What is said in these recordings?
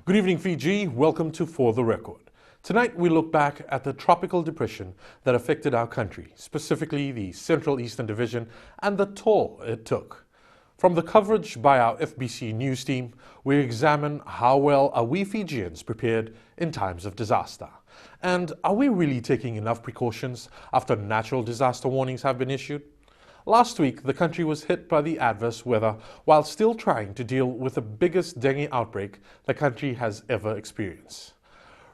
Good evening, Fiji. Welcome to For the Record. Tonight, we look back at the tropical depression that affected our country, specifically the Central Eastern Division, and the toll it took. From the coverage by our FBC News team, we examine how well are we Fijians prepared in times of disaster. And are we really taking enough precautions after natural disaster warnings have been issued? Last week, the country was hit by the adverse weather while still trying to deal with the biggest dengue outbreak the country has ever experienced.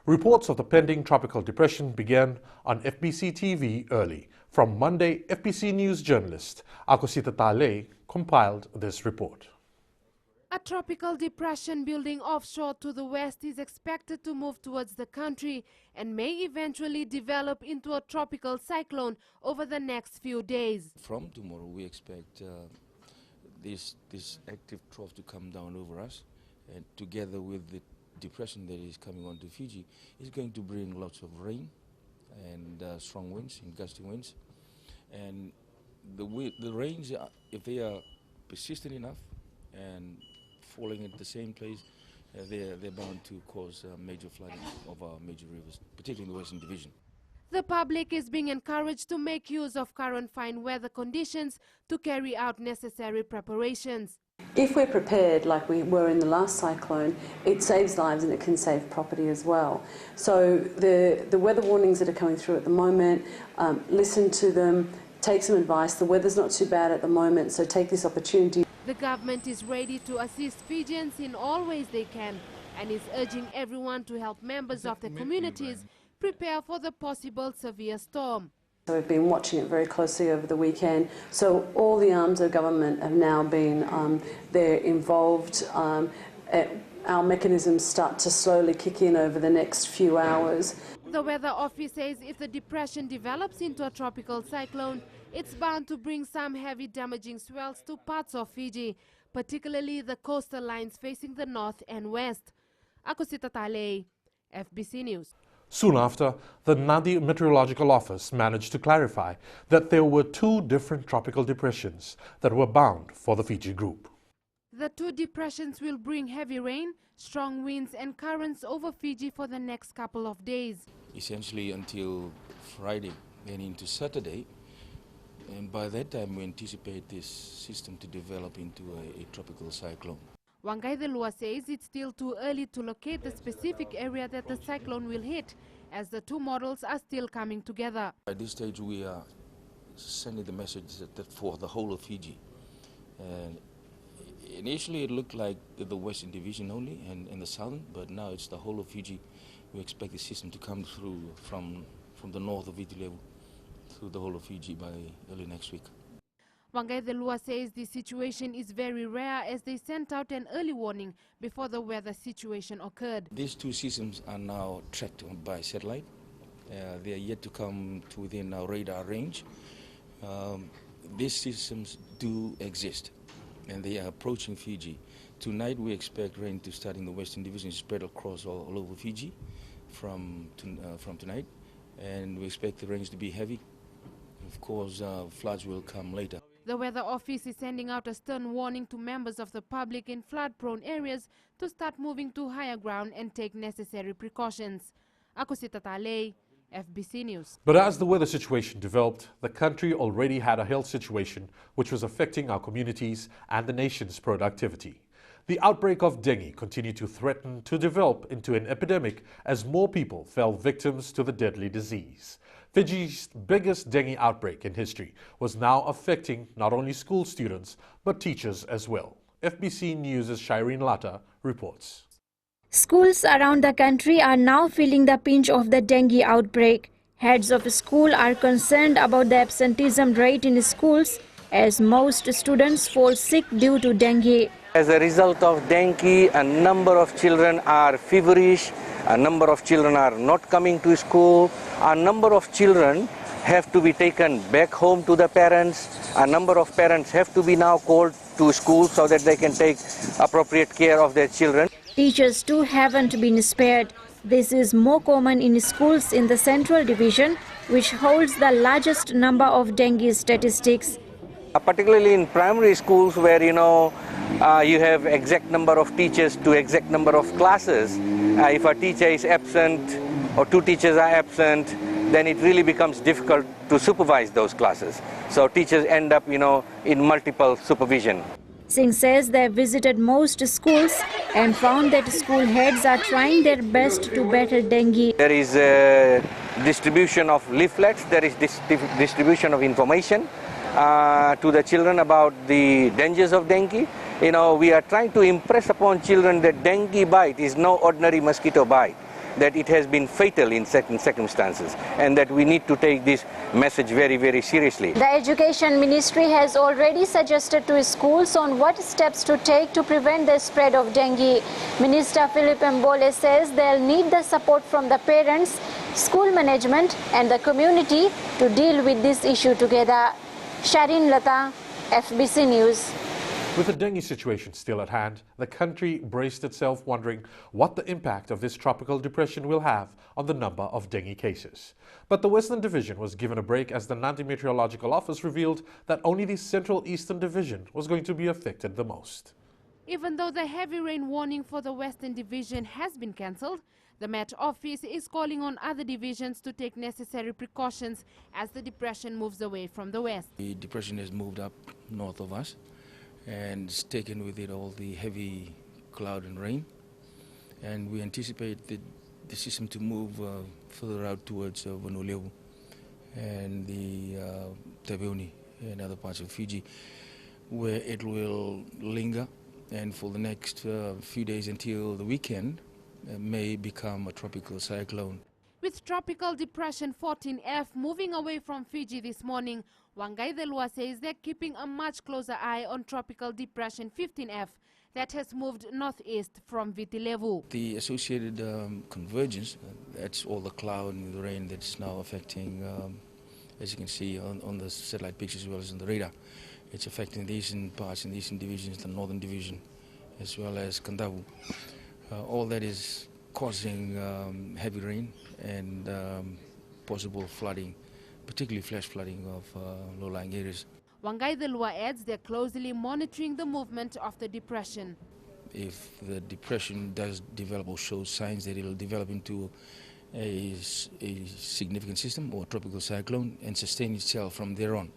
Reports of the pending tropical depression began on FBC TV early. From Monday, FBC News journalist Akosita Tale compiled this report. A tropical depression building offshore to the west is expected to move towards the country and may eventually develop into a tropical cyclone over the next few days. From tomorrow, we expect this active trough to come down over us, and together with the depression that is coming onto Fiji, is going to bring lots of rain and strong winds and gusty winds. And the rains, if they are persistent enough and falling at the same place, they're bound to cause major flooding of our major rivers, particularly in the Western Division. The public is being encouraged to make use of current fine weather conditions to carry out necessary preparations. If we're prepared like we were in the last cyclone, it saves lives and it can save property as well. So the weather warnings that are coming through at the moment, listen to them, take some advice. The weather's not too bad at the moment, so take this opportunity. The government is ready to assist Fijians in all ways they can and is urging everyone to help members of the communities prepare for the possible severe storm. So we've been watching it very closely over the weekend. So all the arms of government have now been they're involved. Our mechanisms start to slowly kick in over the next few hours. The weather office says if the depression develops into a tropical cyclone, it's bound to bring some heavy damaging swells to parts of Fiji, particularly the coastal lines facing the north and west. Akosita Tale, FBC News. Soon after, the Nadi Meteorological Office managed to clarify that there were two different tropical depressions that were bound for the Fiji group. The two depressions will bring heavy rain, strong winds and currents over Fiji for the next couple of days. Essentially until Friday and into Saturday, and by that time we anticipate this system to develop into a tropical cyclone. Wangai Delua says it's still too early to locate the specific area that the cyclone will hit, as the two models are still coming together. At this stage we are sending the message that for the whole of Fiji. And initially it looked like the Western Division only and the Southern, but now it's the whole of Fiji. We expect the system to come through from the north of Viti Levu through the whole of Fiji by early next week. Wangai Delua says the situation is very rare as they sent out an early warning before the weather situation occurred. These two systems are now tracked by satellite. They are yet to come to within our radar range. These systems do exist and they are approaching Fiji. Tonight we expect rain to start in the Western Division, spread across all over Fiji from tonight, and we expect the rains to be heavy. Of course, floods will come later. The weather office is sending out a stern warning to members of the public in flood-prone areas to start moving to higher ground and take necessary precautions. Akosita Tale, FBC News. But as the weather situation developed, the country already had a health situation which was affecting our communities and the nation's productivity. The outbreak of dengue continued to threaten to develop into an epidemic as more people fell victims to the deadly disease. Fiji's biggest dengue outbreak in history was now affecting not only school students but teachers as well. FBC News' Shireen Lata reports. Schools around the country are now feeling the pinch of the dengue outbreak. Heads of school are concerned about the absenteeism rate in schools as most students fall sick due to dengue. As a result of dengue, a number of children are feverish, a number of children are not coming to school, a number of children have to be taken back home to the parents, a number of parents have to be now called to school so that they can take appropriate care of their children. Teachers too haven't been spared. This is more common in schools in the Central Division, which holds the largest number of dengue statistics. Particularly in primary schools where, You have exact number of teachers to exact number of classes. If a teacher is absent or two teachers are absent, then it really becomes difficult to supervise those classes. So teachers end up, in multiple supervision. Singh says they have visited most schools and found that school heads are trying their best to battle dengue. There is a distribution of leaflets, there is distribution of information to the children about the dangers of dengue. We are trying to impress upon children that dengue bite is no ordinary mosquito bite, that it has been fatal in certain circumstances, and that we need to take this message very, very seriously. The Education Ministry has already suggested to schools on what steps to take to prevent the spread of dengue. Minister Philip Mbole says they'll need the support from the parents, school management and the community to deal with this issue together. Sharin Lata, FBC News. With the dengue situation still at hand, the country braced itself wondering what the impact of this tropical depression will have on the number of dengue cases. But the Western Division was given a break as the Nandi Meteorological Office revealed that only the Central Eastern Division was going to be affected the most. Even though the heavy rain warning for the Western Division has been cancelled, the Met Office is calling on other divisions to take necessary precautions as the depression moves away from the west. The depression has moved up north of us, and it's taken with it all the heavy cloud and rain, and we anticipate the system to move further out towards Vanoleu and the Taveuni and other parts of Fiji, where it will linger, and for the next few days until the weekend may become a tropical cyclone. With Tropical Depression 14F moving away from Fiji this morning, Wangai Delua says they're keeping a much closer eye on Tropical Depression 15F that has moved northeast from Viti Levu. The associated convergence, that's all the cloud and the rain that's now affecting, as you can see on the satellite pictures as well as on the radar. It's affecting the eastern parts and the eastern divisions, the northern division, as well as Kandavu. All that is causing heavy rain and possible flooding, particularly flash flooding of low-lying areas. Wangai Delua adds they're closely monitoring the movement of the depression. If the depression does develop or shows signs that it will develop into a significant system or tropical cyclone and sustain itself from there on,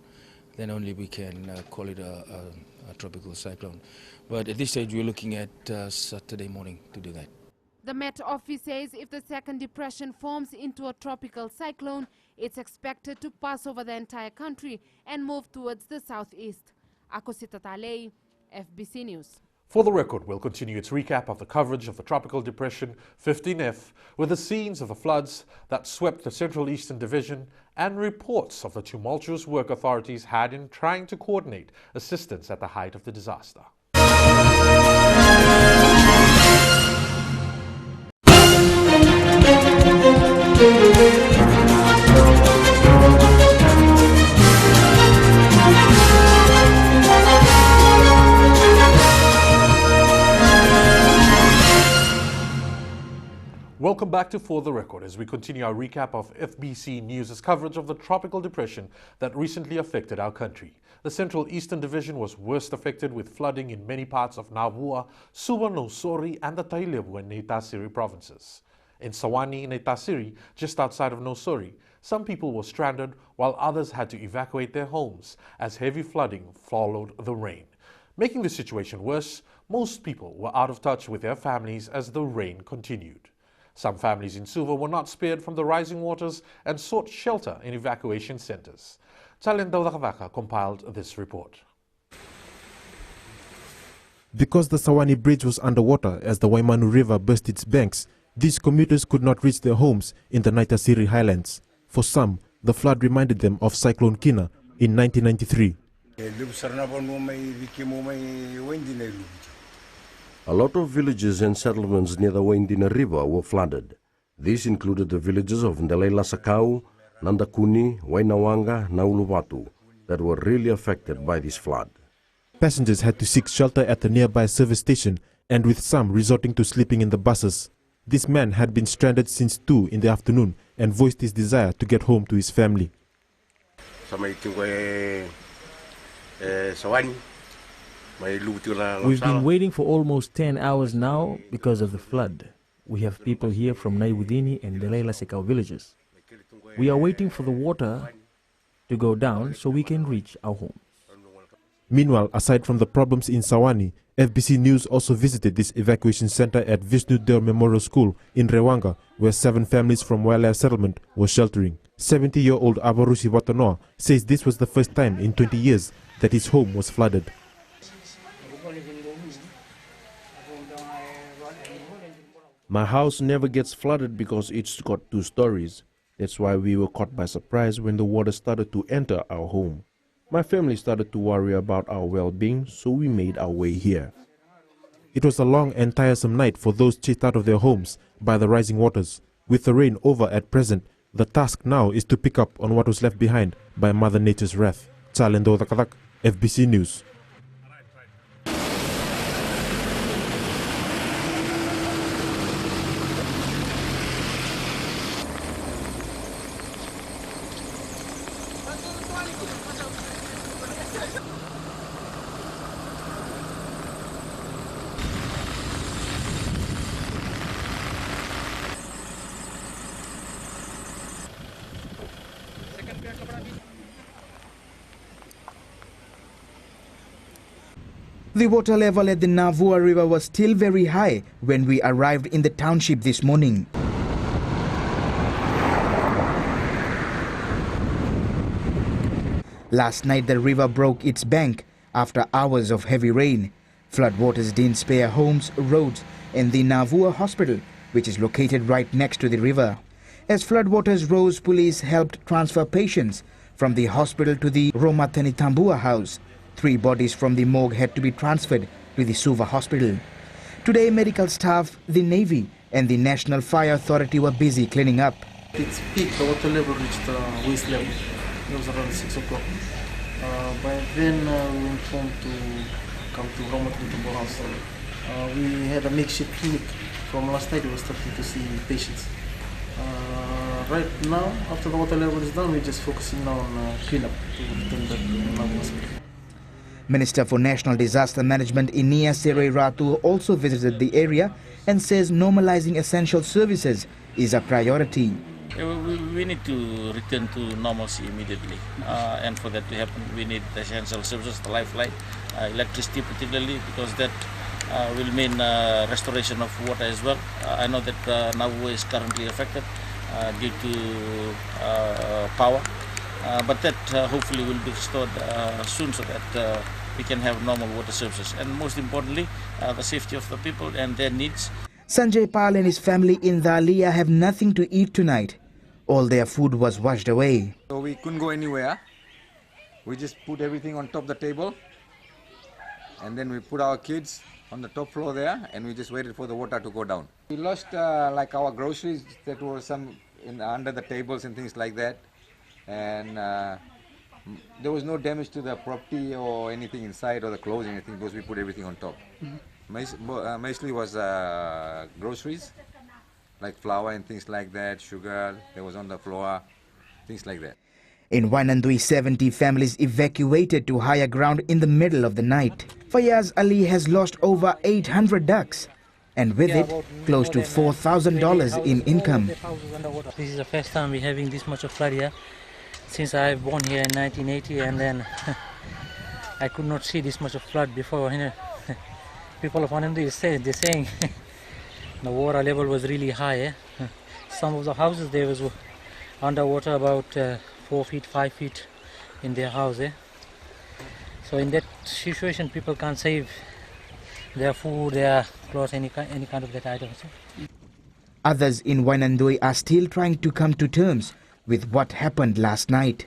then only we can call it a tropical cyclone. But at this stage we're looking at Saturday morning to do that. The Met Office says if the second depression forms into a tropical cyclone, it's expected to pass over the entire country and move towards the southeast. Akosita Talei, FBC News. For the Record will continue its recap of the coverage of the Tropical Depression 15F with the scenes of the floods that swept the Central Eastern Division and reports of the tumultuous work authorities had in trying to coordinate assistance at the height of the disaster. Welcome back to For the Record as we continue our recap of FBC News' coverage of the tropical depression that recently affected our country. The Central Eastern Division was worst affected with flooding in many parts of Navua, Suva, Nosori and the Tailevu and Neitasiri provinces. In Sawani and Neitasiri, just outside of Nosori, some people were stranded while others had to evacuate their homes as heavy flooding followed the rain. Making the situation worse, most people were out of touch with their families as the rain continued. Some families in Suva were not spared from the rising waters and sought shelter in evacuation centers. Chalendau Dakavaka compiled this report. Because the Sawani Bridge was underwater as the Waimanu River burst its banks, these commuters could not reach their homes in the Neitasiri highlands. For some, the flood reminded them of Cyclone Kina in 1993. A lot of villages and settlements near the Waindina River were flooded. These included the villages of Ndelaila Sakau, Nandakuni, Wainawanga, Nauluvatu that were really affected by this flood. Passengers had to seek shelter at the nearby service station and with some resorting to sleeping in the buses. This man had been stranded since 2 in the afternoon and voiced his desire to get home to his family. We've been waiting for almost 10 hours now because of the flood. We have people here from Naiwudini and Delela Sekau villages. We are waiting for the water to go down so we can reach our homes. Meanwhile, aside from the problems in Sawani, FBC News also visited this evacuation center at Vishnu Deo Memorial School in Rewanga, where 7 families from Wildlife Settlement were sheltering. 70-year-old Avarusi Watanoa says this was the first time in 20 years that his home was flooded. My house never gets flooded because it's got 2 stories. That's why we were caught by surprise when the water started to enter our home. My family started to worry about our well-being, so we made our way here. It was a long and tiresome night for those chased out of their homes by the rising waters. With the rain over at present, the task now is to pick up on what was left behind by Mother Nature's wrath. Chalendo Takatak, FBC News. The water level at the Navua River was still very high when we arrived in the township this morning. Last night the river broke its bank after hours of heavy rain. Floodwaters didn't spare homes, roads and the Navua hospital, which is located right next to the river. As floodwaters rose, police helped transfer patients from the hospital to the Romathanitambua house. 3 bodies from the morgue had to be transferred to the Suva hospital. Today, medical staff, the Navy and the National Fire Authority were busy cleaning up. Its peak, the water level reached waist level. It was around 6 o'clock. By then, we were informed to come to Romathanitambua house. We had a makeshift clinic. From last night, we were starting to see patients. Right now, after the water level is down, we're just focusing now on cleanup to return back to Navua hospital. Minister for National Disaster Management Inia Sere Ratu also visited the area and says normalizing essential services is a priority. We need to return to normalcy immediately, and for that to happen we need essential services, the lifeline, electricity particularly, because that will mean restoration of water as well. I know that Navua is currently affected due to power, but that hopefully will be restored soon so that we can have normal water services, and most importantly the safety of the people and their needs. Sanjay Pal and his family in Dalia have nothing to eat tonight. All their food was washed away. So we couldn't go anywhere. We just put everything on top of the table, and then we put our kids on the top floor there, and we just waited for the water to go down. We lost like our groceries that were some under the tables and things like that, and there was no damage to the property or anything inside or the clothes or anything because we put everything on top. Mostly was groceries like flour and things like that, sugar that was on the floor, things like that. In Wanandui, 70 families evacuated to higher ground in the middle of the night. Fayaz Ali has lost over 800 ducks and with it close to $4,000 in income. This is the first time we're having this much of flood here since I was born here in 1980, and then I could not see this much of flood before. You know, people of Wanandui they're saying the water level was really high. Some of the houses there was underwater about 4 feet, 5 feet in their house. So in that situation, people can't save their food, their clothes, any kind of that items. Others in Wanandui are still trying to come to terms with what happened last night.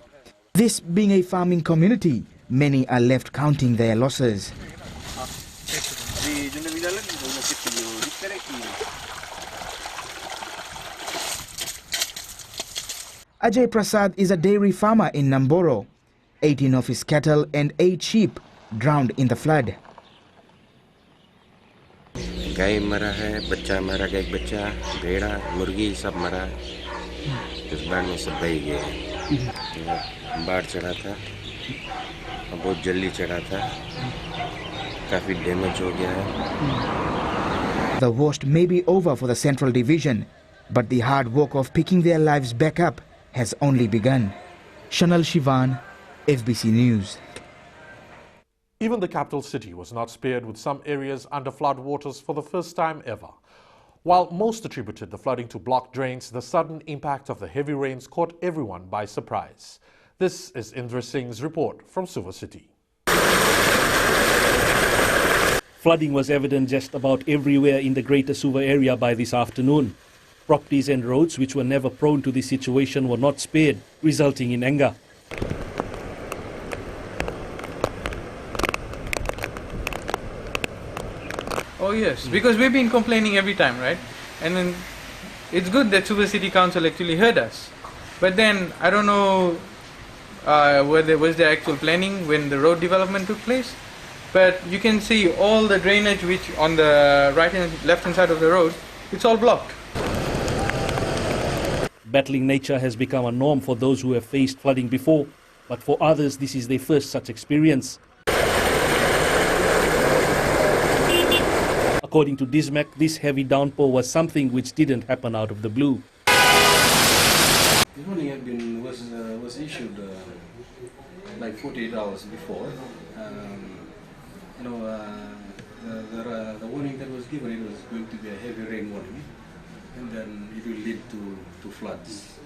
This being a farming community, many are left counting their losses. Ajay Prasad is a dairy farmer in Namboro. 18 of his cattle and 8 sheep drowned in the flood. गाय मरा है, बच्चा मरा, एक बच्चा, भेड़ा, मुर्गी सब मरा। इस बाढ़ में सब बह गए। बाढ़ चढ़ा था, बहुत जल्दी चढ़ा था। काफ़ी डैमेज हो गया है। The worst may be over for the Central Division, but the hard work of picking their lives back up has only begun. Shanal Shivan, FBC News. Even the capital city was not spared, with some areas under flood waters for the first time ever. While most attributed the flooding to blocked drains, the sudden impact of the heavy rains caught everyone by surprise. This is Indra Singh's report from Suva City. Flooding was evident just about everywhere in the greater Suva area by this afternoon. Properties and roads which were never prone to this situation were not spared, resulting in anger. Oh yes, because we've been complaining every time, right? And then it's good that Suva City Council actually heard us. But then I don't know whether was the actual planning when the road development took place. But you can see all the drainage which on the right and left hand side of the road, it's all blocked. Battling nature has become a norm for those who have faced flooding before, but for others this is their first such experience. According to DISMAC, this heavy downpour was something which didn't happen out of the blue. The warning was issued like 48 hours before. The warning that was given, it was going to be a heavy rain warning, and then it will lead to floods.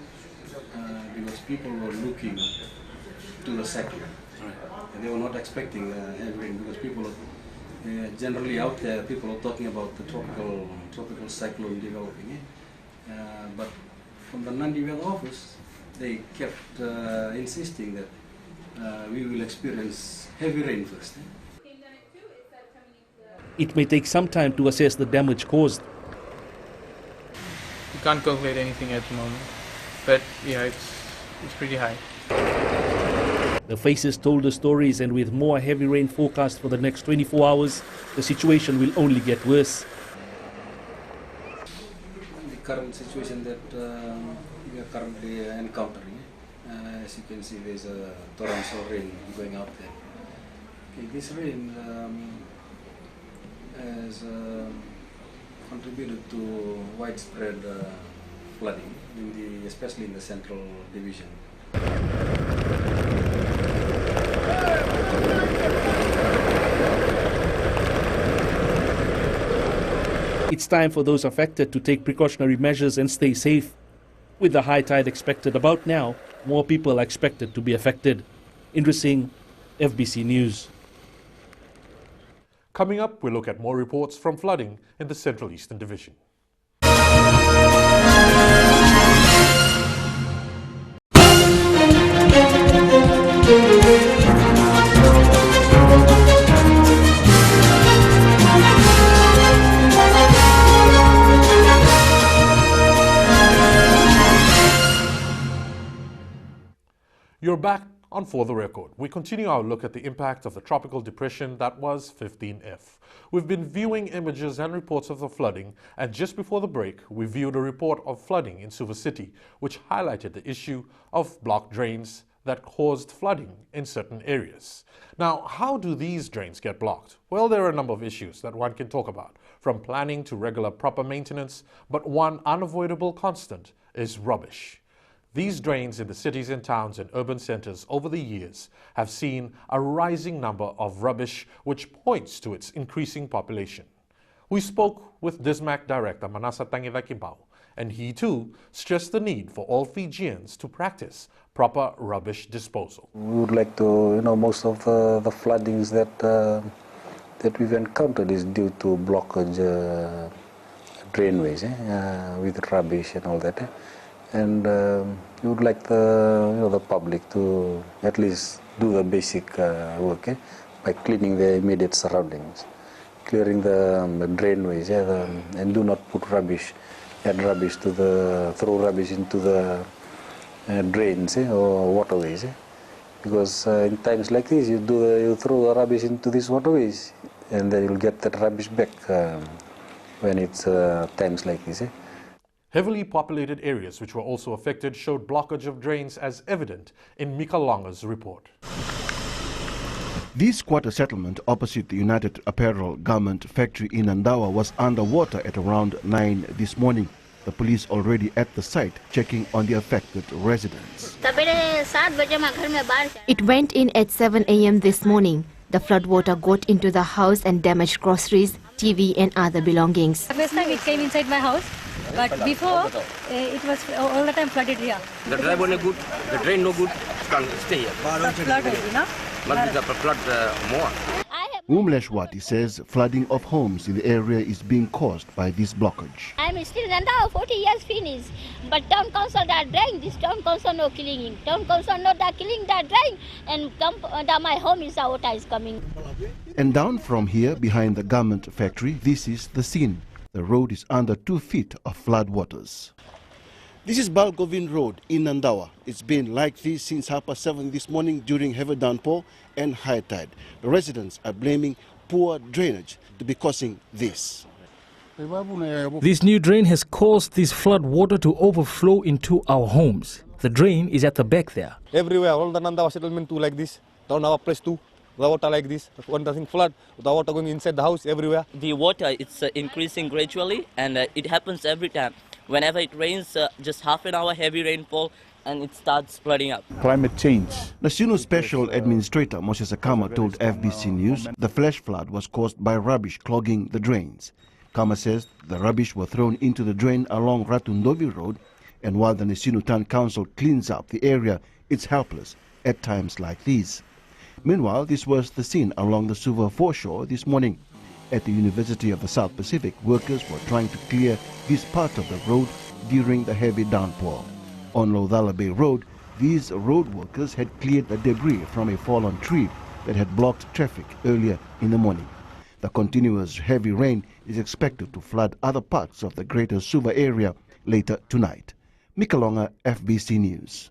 Because people were looking to the cyclone, and they were not expecting heavy rain, because people generally out there, people are talking about the tropical cyclone developing. But from the Nandi Weather Office, they kept insisting that we will experience heavy rain first. It may take some time to assess the damage caused. You can't calculate anything at the moment, but yeah, it's pretty high. The faces told the stories, and with more heavy rain forecast for the next 24 hours, the situation will only get worse. The current situation that we are currently encountering, as you can see, there's a torrential rain going out there. Okay, this rain has contributed to widespread flooding, especially in the Central Division. It's time for those affected to take precautionary measures and stay safe. With the high tide expected about now, more people are expected to be affected. Indra Singh, FBC News. Coming up, we'll look at more reports from flooding in the Central Eastern Division. You're back on For the Record. We continue our look at the impact of the tropical depression that was 15F. We've been viewing images and reports of the flooding, and just before the break, we viewed a report of flooding in Suva City, which highlighted the issue of blocked drains that caused flooding in certain areas. Now, how do these drains get blocked? Well, there are a number of issues that one can talk about, from planning to regular proper maintenance, but one unavoidable constant is rubbish. These drains in the cities and towns and urban centers over the years have seen a rising number of rubbish, which points to its increasing population. We spoke with DISMAC Director Manasa Tangivakimbao, and he too stressed the need for all Fijians to practice proper rubbish disposal. We would like to, most of the floodings that we've encountered is due to blockage drainways with rubbish and all that. And we would like the public to at least do the basic work by cleaning the immediate surroundings, clearing the drainways, and do not put rubbish, throw rubbish into the drains or waterways. Because in times like this, you throw the rubbish into these waterways, and then you'll get that rubbish back when it's times like this. Heavily populated areas which were also affected showed blockage of drains as evident in Mika Longa's report. This quarter settlement opposite the United Apparel Garment Factory in Nandawa was underwater at around 9 this morning. The police already at the site checking on the affected residents. It went in at 7 a.m. this morning. The floodwater got into the house and damaged groceries, TV and other belongings. First time it came inside my house, but before it was all the time flooded here. The driver no good, the drain no good, can't stay here. Flood, Must be the flood more. Umleshwati says flooding of homes in the area is being caused by this blockage. I'm still Nandawa, 40 years finished. But town council that drain, this town council no killing him. Town council not that killing that drain, and my home is water is coming. And down from here, behind the garment factory, this is the scene. The road is under 2 feet of flood waters. This is Balgovin Road in Nandawa. It's been like this since 7:30 this morning during heavy downpour and high tide. The residents are blaming poor drainage to be causing this. This new drain has caused this flood water to overflow into our homes. The drain is at the back there. Everywhere, all the Nandawa settlement too like this. Down our place too, the water like this. When the thing flood, the water going inside the house everywhere. The water, it's increasing gradually, and it happens every time. Whenever it rains, just half an hour heavy rainfall, and it starts flooding up. Climate change. National Special Administrator Moses Akama told FBC News the flash flood was caused by rubbish clogging the drains. Kama says the rubbish were thrown into the drain along Ratundovi Road, and while the Nesinu Town Council cleans up the area, it's helpless at times like these. Meanwhile, this was the scene along the Suva foreshore this morning. At the University of the South Pacific, workers were trying to clear this part of the road during the heavy downpour. On Lodala Bay Road, these road workers had cleared the debris from a fallen tree that had blocked traffic earlier in the morning. The continuous heavy rain is expected to flood other parts of the greater Suva area later tonight. Mikalonga, FBC News.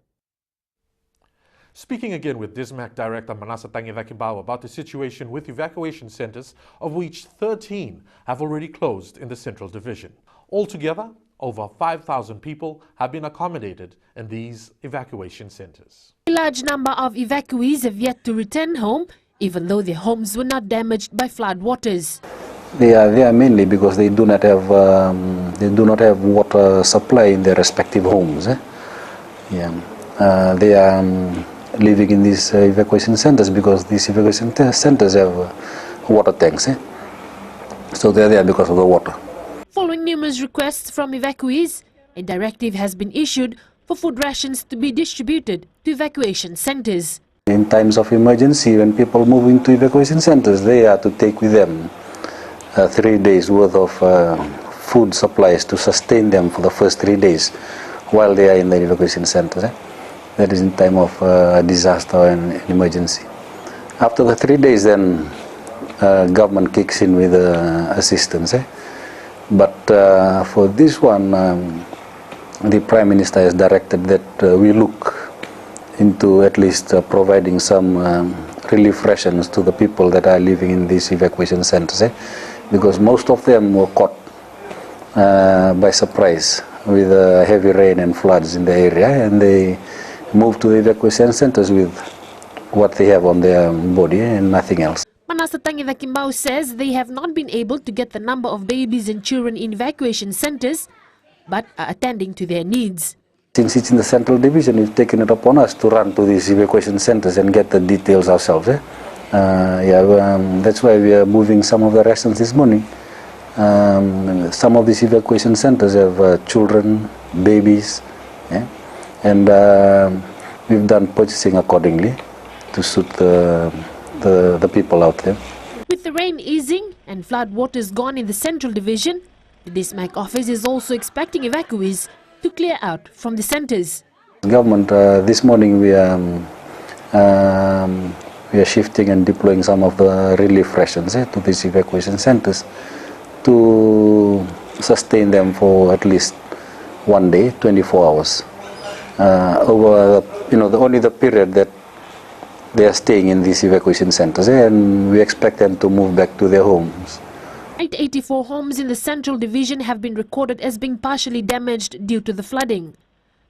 Speaking again with DISMAC Director Manasa Tangivakimbao about the situation with evacuation centers, of which 13 have already closed in the Central Division. Altogether, over 5,000 people have been accommodated in these evacuation centers. A large number of evacuees have yet to return home, even though their homes were not damaged by flood waters. They are there mainly because they do not have water supply in their respective homes. They are living in these evacuation centers because these evacuation centers have water tanks. So they are there because of the water. Following numerous requests from evacuees, a directive has been issued for food rations to be distributed to evacuation centers. In times of emergency, when people move into evacuation centers, they are to take with them 3 days worth of food supplies to sustain them for the first 3 days while they are in the evacuation centers. That is in time of disaster and emergency. After the 3 days, then government kicks in with assistance. But for this one, the Prime Minister has directed that we look into at least providing some relief rations to the people that are living in these evacuation centers, because most of them were caught by surprise with heavy rain and floods in the area, and they moved to evacuation centers with what they have on their body and nothing else. Manasa Tangivakimbao says they have not been able to get the number of babies and children in evacuation centers, but are attending to their needs. Since it's in the Central Division, we've taken it upon us to run to these evacuation centers and get the details ourselves. That's why we are moving some of the rations this morning. Some of these evacuation centers have children, babies, and we've done purchasing accordingly to suit the people out there. With the rain easing and flood waters gone in the Central Division, the DISMAC office is also expecting evacuees to clear out from the centers. Government, this morning we are shifting and deploying some of the relief rations to these evacuation centers to sustain them for at least 1 day, 24 hours. Over only the period that they are staying in these evacuation centers, and we expect them to move back to their homes. 884 homes in the Central Division have been recorded as being partially damaged due to the flooding.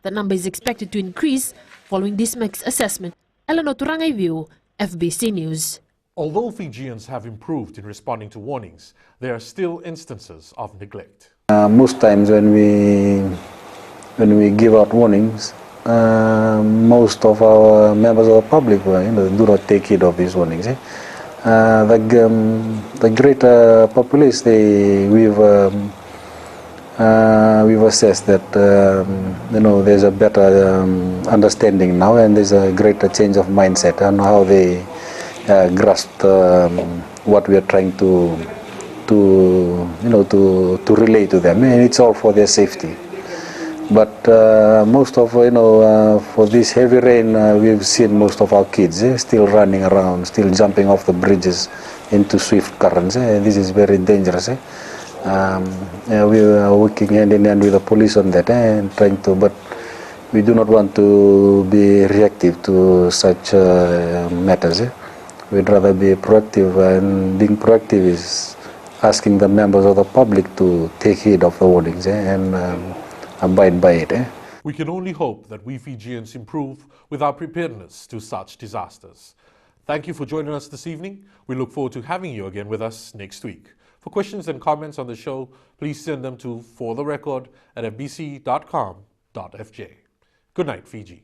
The number is expected to increase following DISMAC's assessment. Eleanor Turangai View, FBC News. Although Fijians have improved in responding to warnings, there are still instances of neglect. Most times when we give out warnings, most of our members of the public do not take heed of these warnings. The greater populace, we've assessed that there's a better understanding now, and there's a greater change of mindset on how they grasp what we are trying to relay to them, and it's all for their safety. But most of for this heavy rain, we've seen most of our kids still running around, still jumping off the bridges into swift currents. This is very dangerous. We are working hand in hand with the police on that and trying to, but we do not want to be reactive to such matters. We'd rather be proactive, and being proactive is asking the members of the public to take heed of the warnings and abide by it. We can only hope that we Fijians improve with our preparedness to such disasters. Thank you for joining us this evening. We look forward to having you again with us next week. For questions and comments on the show, please send them to fortherecord@fbc.com.fj. Good night, Fiji.